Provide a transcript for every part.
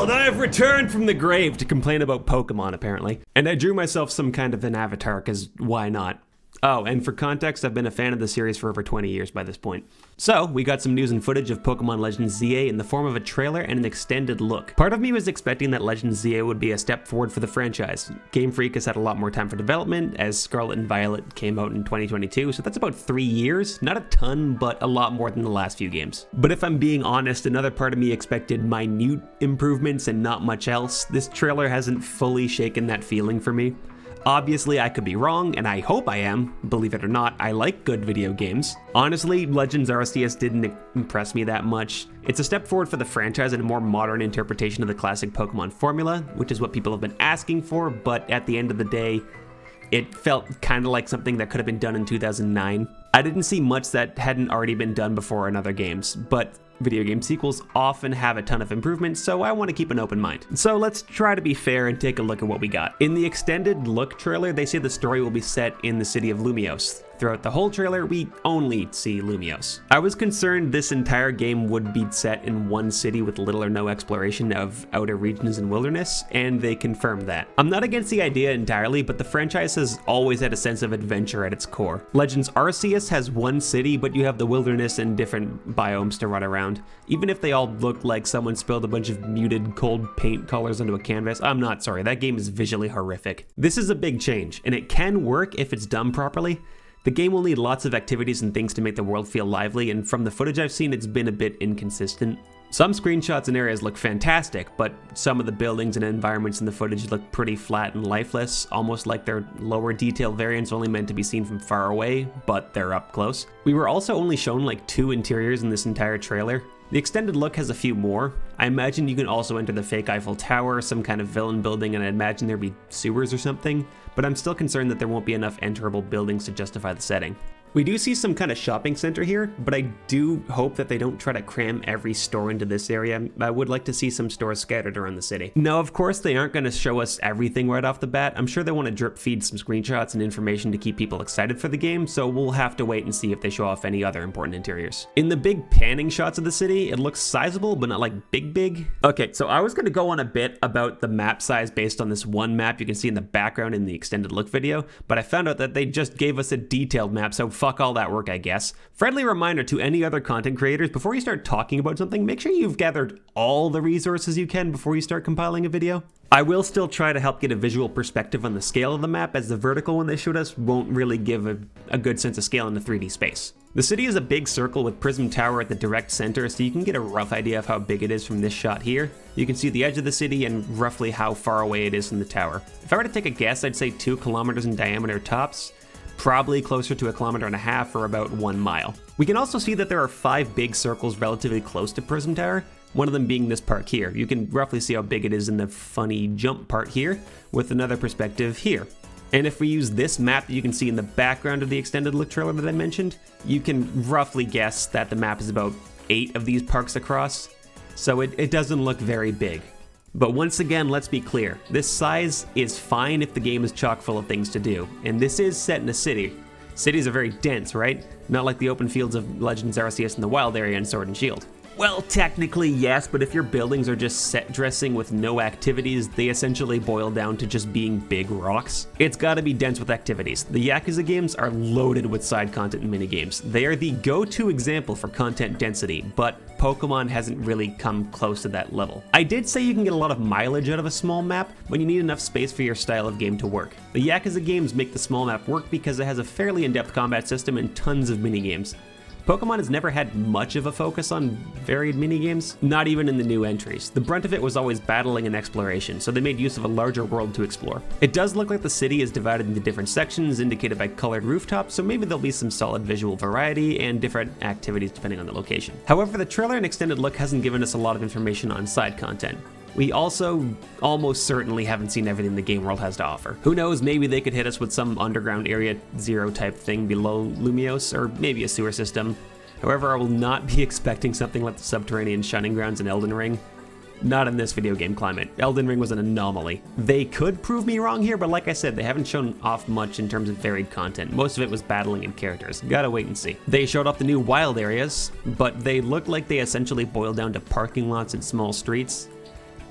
world, I have returned from the grave to complain about Pokemon, apparently. And I drew myself some kind of an avatar, because why not? Oh, and for context, I've been a fan of the series for over 20 years by this point. So, we got some news and footage of Pokemon Legends ZA in the form of a trailer and an extended look. Part of me was expecting that Legends ZA would be a step forward for the franchise. Game Freak has had a lot more time for development, as Scarlet and Violet came out in 2022, so that's about 3 years. Not a ton, but a lot more than the last few games. But if I'm being honest, another part of me expected minute improvements and not much else. This trailer hasn't fully shaken that feeling for me. Obviously, I could be wrong, and I hope I am. Believe it or not, I like good video games. Honestly, Legends Arceus didn't impress me that much. It's a step forward for the franchise and a more modern interpretation of the classic Pokemon formula, which is what people have been asking for, but at the end of the day, it felt kind of like something that could have been done in 2009. I didn't see much that hadn't already been done before in other games, but video game sequels often have a ton of improvements, so I want to keep an open mind. So let's try to be fair and take a look at what we got. In the extended look trailer, they say the story will be set in the city of Lumiose. Throughout the whole trailer, we only see Lumiose. I was concerned this entire game would be set in one city with little or no exploration of outer regions and wilderness, and they confirmed that. I'm not against the idea entirely, but the franchise has always had a sense of adventure at its core. Legends Arceus has one city, but you have the wilderness and different biomes to run around. Even if they all look like someone spilled a bunch of muted cold paint colors onto a canvas, I'm not sorry, that game is visually horrific. This is a big change, and it can work if it's done properly. The game will need lots of activities and things to make the world feel lively, and from the footage I've seen, it's been a bit inconsistent. Some screenshots and areas look fantastic, but some of the buildings and environments in the footage look pretty flat and lifeless, almost like they're lower detail variants only meant to be seen from far away, but they're up close. We were also only shown like 2 interiors in this entire trailer. The extended look has a few more. I imagine you can also enter the fake Eiffel Tower, some kind of villain building, and I imagine there'd be sewers or something, but I'm still concerned that there won't be enough enterable buildings to justify the setting. We do see some kind of shopping center here, but I do hope that they don't try to cram every store into this area. I would like to see some stores scattered around the city. Now, of course, they aren't going to show us everything right off the bat. I'm sure they want to drip feed some screenshots and information to keep people excited for the game, so we'll have to wait and see if they show off any other important interiors. In the big panning shots of the city, it looks sizable, but not like big. Okay, so I was going to go on a bit about the map size based on this one map you can see in the background in the extended look video, but I found out that they just gave us a detailed map, so fuck all that work, I guess. Friendly reminder to any other content creators, before you start talking about something, make sure you've gathered all the resources you can before you start compiling a video. I will still try to help get a visual perspective on the scale of the map, as the vertical one they showed us won't really give a good sense of scale in the 3D space. The city is a big circle with Prism Tower at the direct center, so you can get a rough idea of how big it is from this shot here. You can see the edge of the city and roughly how far away it is from the tower. If I were to take a guess, I'd say 2 kilometers in diameter tops. Probably closer to 1.5 kilometers or about 1 mile. We can also see that there are 5 big circles relatively close to Prism Tower, one of them being this part here. You can roughly see how big it is in the funny jump part here, with another perspective here. And if we use this map that you can see in the background of the extended look trailer that I mentioned, you can roughly guess that the map is about 8 of these parks across, so it doesn't look very big. But once again, let's be clear, this size is fine if the game is chock full of things to do, and this is set in a city. Cities are very dense, right? Not like the open fields of Legends Arceus in the wild area in Sword and Shield. Well, technically yes, but if your buildings are just set dressing with no activities, they essentially boil down to just being big rocks. It's gotta be dense with activities. The Yakuza games are loaded with side content and minigames. They are the go-to example for content density, but Pokemon hasn't really come close to that level. I did say you can get a lot of mileage out of a small map, but you need enough space for your style of game to work. The Yakuza games make the small map work because it has a fairly in-depth combat system and tons of minigames. Pokemon has never had much of a focus on varied minigames, not even in the new entries. The brunt of it was always battling and exploration, so they made use of a larger world to explore. It does look like the city is divided into different sections, indicated by colored rooftops, so maybe there'll be some solid visual variety and different activities depending on the location. However, the trailer and extended look hasn't given us a lot of information on side content. We also almost certainly haven't seen everything the game world has to offer. Who knows, maybe they could hit us with some underground area 0 type thing below Lumiose, or maybe a sewer system. However, I will not be expecting something like the subterranean shunning grounds in Elden Ring. Not in this video game climate. Elden Ring was an anomaly. They could prove me wrong here, but like I said, they haven't shown off much in terms of varied content. Most of it was battling and characters. Gotta wait and see. They showed off the new wild areas, but they look like they essentially boil down to parking lots and small streets.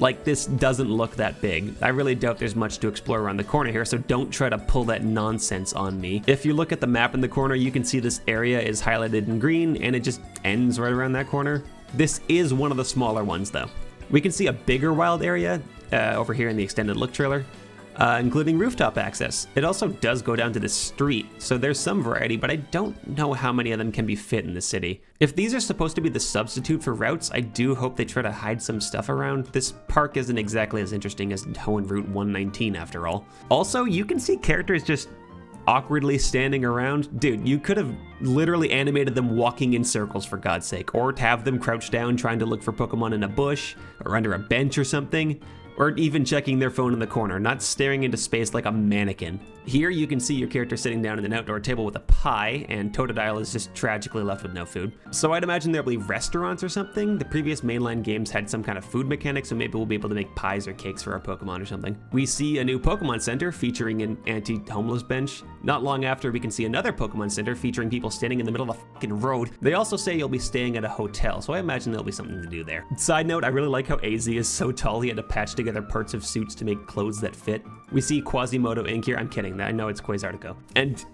Like, this doesn't look that big. I really doubt there's much to explore around the corner here, so don't try to pull that nonsense on me. If you look at the map in the corner, you can see this area is highlighted in green, and it just ends right around that corner. This is one of the smaller ones, though. We can see a bigger wild area over here in the extended look trailer, including rooftop access. It also does go down to the street, so there's some variety, but I don't know how many of them can be fit in the city. If these are supposed to be the substitute for routes, I do hope they try to hide some stuff around. This park isn't exactly as interesting as Hoenn Route 119 after all. Also, you can see characters just awkwardly standing around. Dude, you could have literally animated them walking in circles, for God's sake, or have them crouch down trying to look for Pokemon in a bush or under a bench or something, or even checking their phone in the corner, not staring into space like a mannequin. Here you can see your character sitting down at an outdoor table with a pie, and Totodile is just tragically left with no food. So I'd imagine there'll be restaurants or something. The previous mainline games had some kind of food mechanic, so maybe we'll be able to make pies or cakes for our Pokemon or something. We see a new Pokemon Center featuring an anti-homeless bench. Not long after, we can see another Pokemon Center featuring people standing in the middle of the fucking road. They also say you'll be staying at a hotel, so I imagine there'll be something to do there. Side note, I really like how AZ is so tall he had to patch together parts of suits to make clothes that fit. We see Quasimodo Inc. here. I'm kidding. I know it's Quasartico. And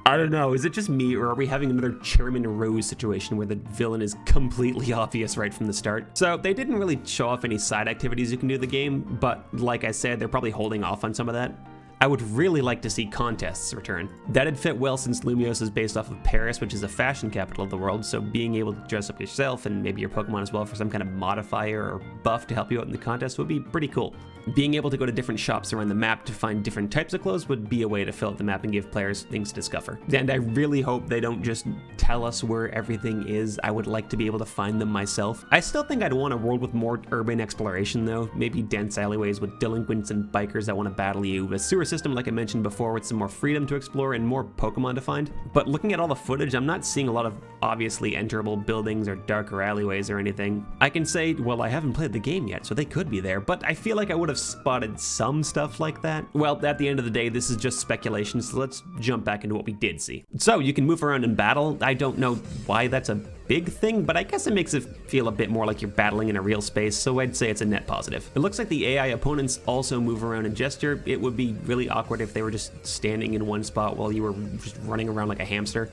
I don't know, is it just me, or are we having another Chairman Rose situation where the villain is completely obvious right from the start? So they didn't really show off any side activities you can do in the game, but like I said, they're probably holding off on some of that. I would really like to see contests return. That'd fit well since Lumiose is based off of Paris, which is a fashion capital of the world, so being able to dress up yourself and maybe your Pokemon as well for some kind of modifier or buff to help you out in the contest would be pretty cool. Being able to go to different shops around the map to find different types of clothes would be a way to fill out the map and give players things to discover. And I really hope they don't just tell us where everything is. I would like to be able to find them myself. I still think I'd want a world with more urban exploration though, maybe dense alleyways with delinquents and bikers that want to battle you, a sewer system like I mentioned before with some more freedom to explore and more Pokemon to find. But looking at all the footage, I'm not seeing a lot of obviously enterable buildings or darker alleyways or anything. I can say, well, I haven't played the game yet, so they could be there, but I feel like I would have spotted some stuff like that. Well, at the end of the day, this is just speculation, so let's jump back into what we did see. So you can move around in battle. I don't know why that's a big thing, but I guess it makes it feel a bit more like you're battling in a real space, so I'd say it's a net positive. It looks like the AI opponents also move around and gesture. It would be really awkward if they were just standing in one spot while you were just running around like a hamster.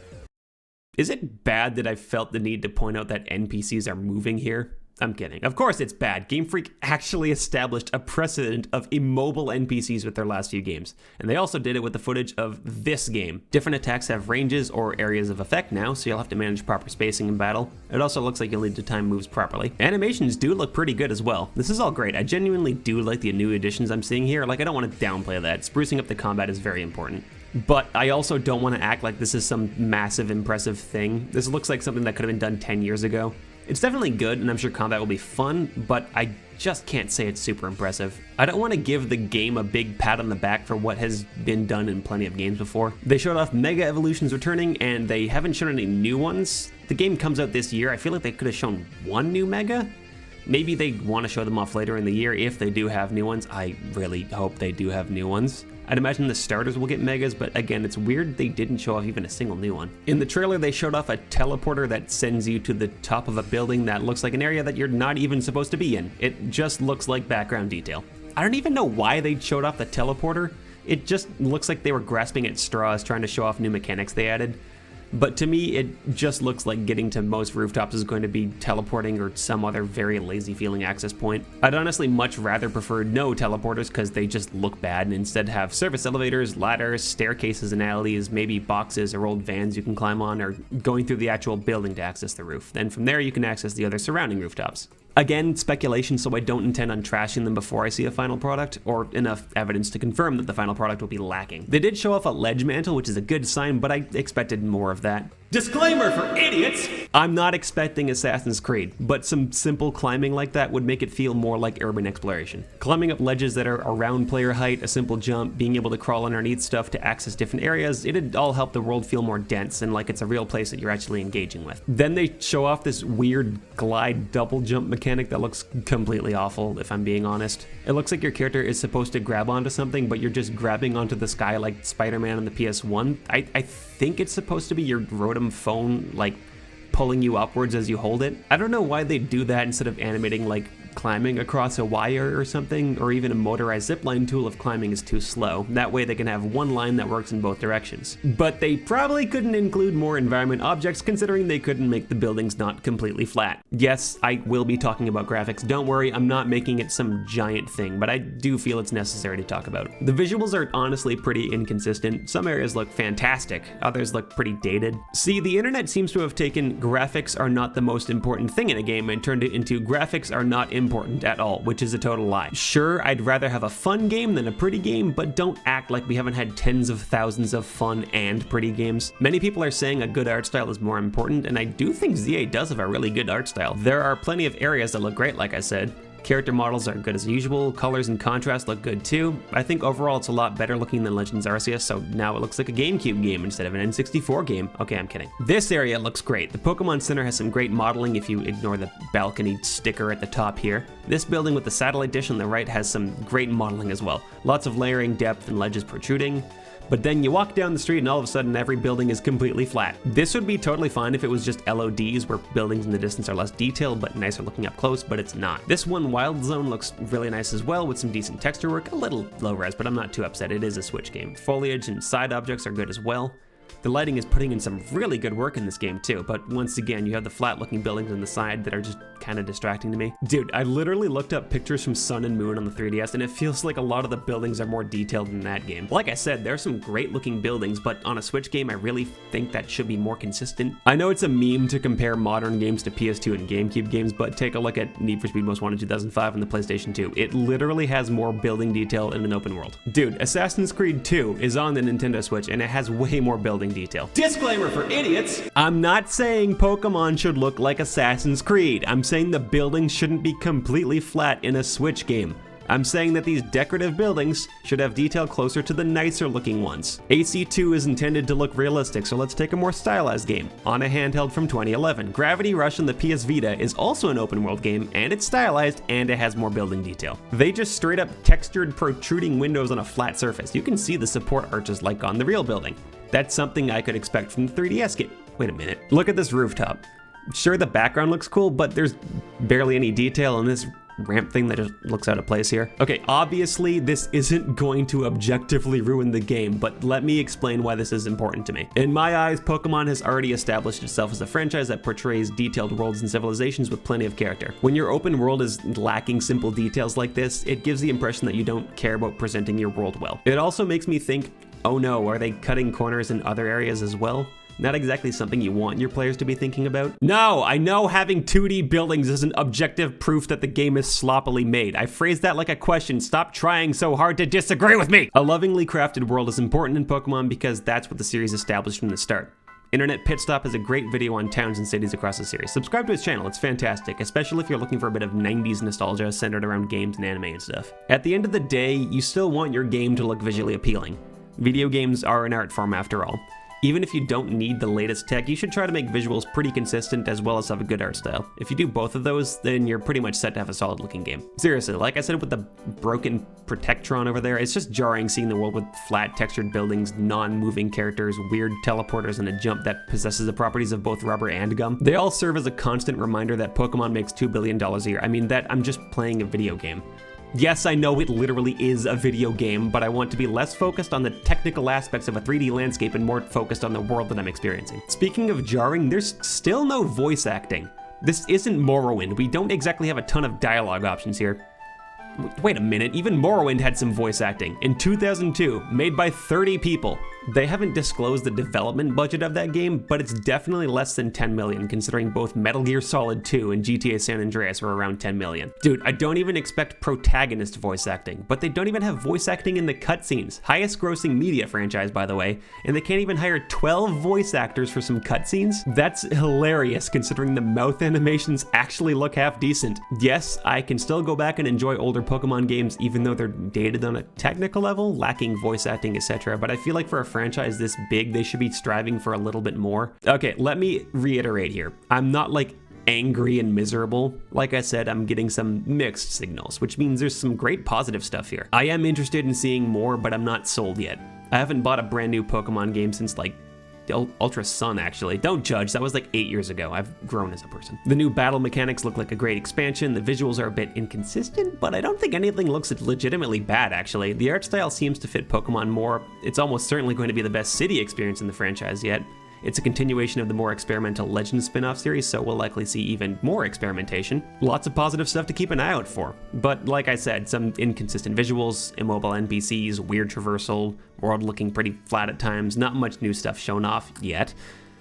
Is it bad that I felt the need to point out that NPCs are moving here? I'm kidding. Of course it's bad. Game Freak actually established a precedent of immobile NPCs with their last few games, and they also did it with the footage of this game. Different attacks have ranges or areas of effect now, so you'll have to manage proper spacing in battle. It also looks like you'll need to time moves properly. Animations do look pretty good as well. This is all great. I genuinely do like the new additions I'm seeing here. Like, I don't want to downplay that. Sprucing up the combat is very important. But I also don't want to act like this is some massive impressive thing. This looks like something that could have been done 10 years ago. It's definitely good, and I'm sure combat will be fun, but I just can't say it's super impressive. I don't want to give the game a big pat on the back for what has been done in plenty of games before. They showed off Mega Evolutions returning, and they haven't shown any new ones. The game comes out this year. I feel like they could have shown one new Mega. Maybe they want to show them off later in the year if they do have new ones. I really hope they do have new ones. I'd imagine the starters will get Megas, but again, it's weird they didn't show off even a single new one. In the trailer, they showed off a teleporter that sends you to the top of a building that looks like an area that you're not even supposed to be in. It just looks like background detail. I don't even know why they showed off the teleporter. It just looks like they were grasping at straws trying to show off new mechanics they added. But to me, it just looks like getting to most rooftops is going to be teleporting or some other very lazy feeling access point. I'd honestly much rather prefer no teleporters because they just look bad, and instead have service elevators, ladders, staircases in alleys, maybe boxes or old vans you can climb on, or going through the actual building to access the roof. Then from there you can access the other surrounding rooftops. Again, speculation, so I don't intend on trashing them before I see a final product, or enough evidence to confirm that the final product will be lacking. They did show off a ledge mantle, which is a good sign, but I expected more of that. Disclaimer for idiots! I'm not expecting Assassin's Creed, but some simple climbing like that would make it feel more like urban exploration. Climbing up ledges that are around player height, a simple jump, being able to crawl underneath stuff to access different areas, it'd all help the world feel more dense and like it's a real place that you're actually engaging with. Then they show off this weird glide double jump mechanic that looks completely awful, if I'm being honest. It looks like your character is supposed to grab onto something, but you're just grabbing onto the sky like Spider-Man on the PS1. I think it's supposed to be your Rotom phone, like, pulling you upwards as you hold it. I don't know why they do that instead of animating like climbing across a wire or something, or even a motorized zipline tool if climbing is too slow. That way they can have one line that works in both directions. But they probably couldn't include more environment objects considering they couldn't make the buildings not completely flat. Yes, I will be talking about graphics. Don't worry, I'm not making it some giant thing, but I do feel it's necessary to talk about. The visuals are honestly pretty inconsistent. Some areas look fantastic, others look pretty dated. See, the internet seems to have taken graphics are not the most important thing in a game and turned it into graphics are not important at all, which is a total lie. Sure, I'd rather have a fun game than a pretty game, but don't act like we haven't had tens of thousands of fun and pretty games. Many people are saying a good art style is more important, and I do think ZA does have a really good art style. There are plenty of areas that look great, like I said. Character models are good as usual, colors and contrast look good too. I think overall it's a lot better looking than Legends Arceus, so now it looks like a GameCube game instead of an N64 game. Okay, I'm kidding. This area looks great. The Pokemon Center has some great modeling if you ignore the balcony sticker at the top here. This building with the satellite dish on the right has some great modeling as well. Lots of layering, depth, and ledges protruding. But then you walk down the street and all of a sudden every building is completely flat. This would be totally fine if it was just LODs where buildings in the distance are less detailed but nicer looking up close, but it's not. This one Wild Zone looks really nice as well with some decent texture work, a little low res, but I'm not too upset. It is a Switch game. Foliage and side objects are good as well. The lighting is putting in some really good work in this game too, but once again, you have the flat looking buildings on the side that are just kind of distracting to me. Dude, I literally looked up pictures from Sun and Moon on the 3DS and it feels like a lot of the buildings are more detailed than that game. Like I said, there are some great looking buildings, but on a Switch game, I really think that should be more consistent. I know it's a meme to compare modern games to PS2 and GameCube games, but take a look at Need for Speed Most Wanted 2005 on the PlayStation 2. It literally has more building detail in an open world. Dude, Assassin's Creed 2 is on the Nintendo Switch and it has way more building detail. Disclaimer for idiots! I'm not saying Pokemon should look like Assassin's Creed. I'm saying the buildings shouldn't be completely flat in a Switch game. I'm saying that these decorative buildings should have detail closer to the nicer looking ones. AC2 is intended to look realistic, so let's take a more stylized game. On a handheld from 2011, Gravity Rush on the PS Vita is also an open world game, and it's stylized, and it has more building detail. They just straight up textured protruding windows on a flat surface. You can see the support arches like on the real building. That's something I could expect from the 3DS game. Wait a minute, look at this rooftop. Sure, the background looks cool, but there's barely any detail in this ramp thing that just looks out of place here. Okay, obviously this isn't going to objectively ruin the game, but let me explain why this is important to me. In my eyes, Pokemon has already established itself as a franchise that portrays detailed worlds and civilizations with plenty of character. When your open world is lacking simple details like this, it gives the impression that you don't care about presenting your world well. It also makes me think, oh no, are they cutting corners in other areas as well? Not exactly something you want your players to be thinking about. No, I know having 2D buildings isn't objective proof that the game is sloppily made. I phrased that like a question. Stop trying so hard to disagree with me. A lovingly crafted world is important in Pokemon because that's what the series established from the start. Internet Pit Stop is a great video on towns and cities across the series. Subscribe to his channel, it's fantastic, especially if you're looking for a bit of 90s nostalgia centered around games and anime and stuff. At the end of the day, you still want your game to look visually appealing. Video games are an art form after all. Even if you don't need the latest tech, you should try to make visuals pretty consistent as well as have a good art style. If you do both of those, then you're pretty much set to have a solid looking game. Seriously, like I said with the broken Protectron over there, it's just jarring seeing the world with flat textured buildings, non-moving characters, weird teleporters, and a jump that possesses the properties of both rubber and gum. They all serve as a constant reminder that Pokemon makes $2 billion a year. I mean that I'm just playing a video game. Yes, I know it literally is a video game, but I want to be less focused on the technical aspects of a 3D landscape and more focused on the world that I'm experiencing. Speaking of jarring, there's still no voice acting. This isn't Morrowind. We don't exactly have a ton of dialogue options here. Wait a minute, even Morrowind had some voice acting. In 2002, made by 30 people. They haven't disclosed the development budget of that game, but it's definitely less than 10 million, considering both Metal Gear Solid 2 and GTA San Andreas were around 10 million. Dude, I don't even expect protagonist voice acting, but they don't even have voice acting in the cutscenes. Highest grossing media franchise, by the way, and they can't even hire 12 voice actors for some cutscenes? That's hilarious, considering the mouth animations actually look half decent. Yes, I can still go back and enjoy older Pokemon games, even though they're dated on a technical level, lacking voice acting, etc., but I feel like for a franchise this big, they should be striving for a little bit more. Okay, let me reiterate here. I'm not like angry and miserable. Like I said, I'm getting some mixed signals, which means there's some great positive stuff here. I am interested in seeing more, but I'm not sold yet. I haven't bought a brand new Pokemon game since like Ultra Sun, actually. Don't judge, that was like 8 years ago. I've grown as a person. The new battle mechanics look like a great expansion. The visuals are a bit inconsistent, but I don't think anything looks legitimately bad, actually. The art style seems to fit Pokemon more. It's almost certainly going to be the best city experience in the franchise yet. It's a continuation of the more experimental Legends spin-off series, so we'll likely see even more experimentation. Lots of positive stuff to keep an eye out for. But like I said, some inconsistent visuals, immobile NPCs, weird traversal, world looking pretty flat at times, not much new stuff shown off yet.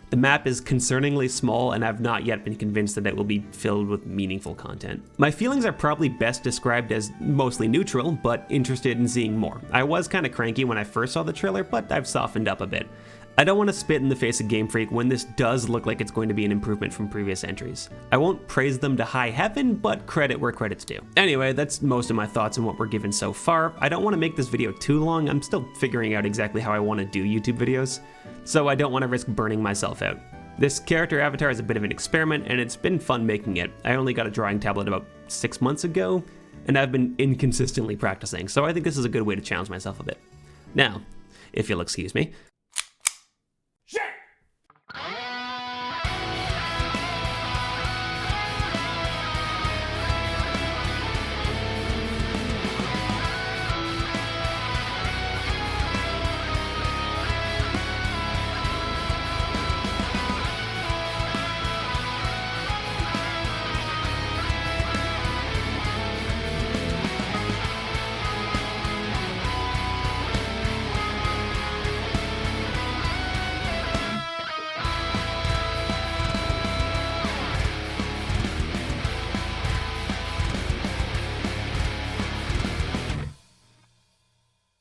The map is concerningly small, and I've not yet been convinced that it will be filled with meaningful content. My feelings are probably best described as mostly neutral, but interested in seeing more. I was kinda cranky when I first saw the trailer, but I've softened up a bit. I don't want to spit in the face of Game Freak when this does look like it's going to be an improvement from previous entries. I won't praise them to high heaven, but credit where credit's due. Anyway, that's most of my thoughts on what we're given so far. I don't want to make this video too long. I'm still figuring out exactly how I want to do YouTube videos, so I don't want to risk burning myself out. This character avatar is a bit of an experiment, and it's been fun making it. I only got a drawing tablet about 6 months ago, and I've been inconsistently practicing, so I think this is a good way to challenge myself a bit. Now, if you'll excuse me,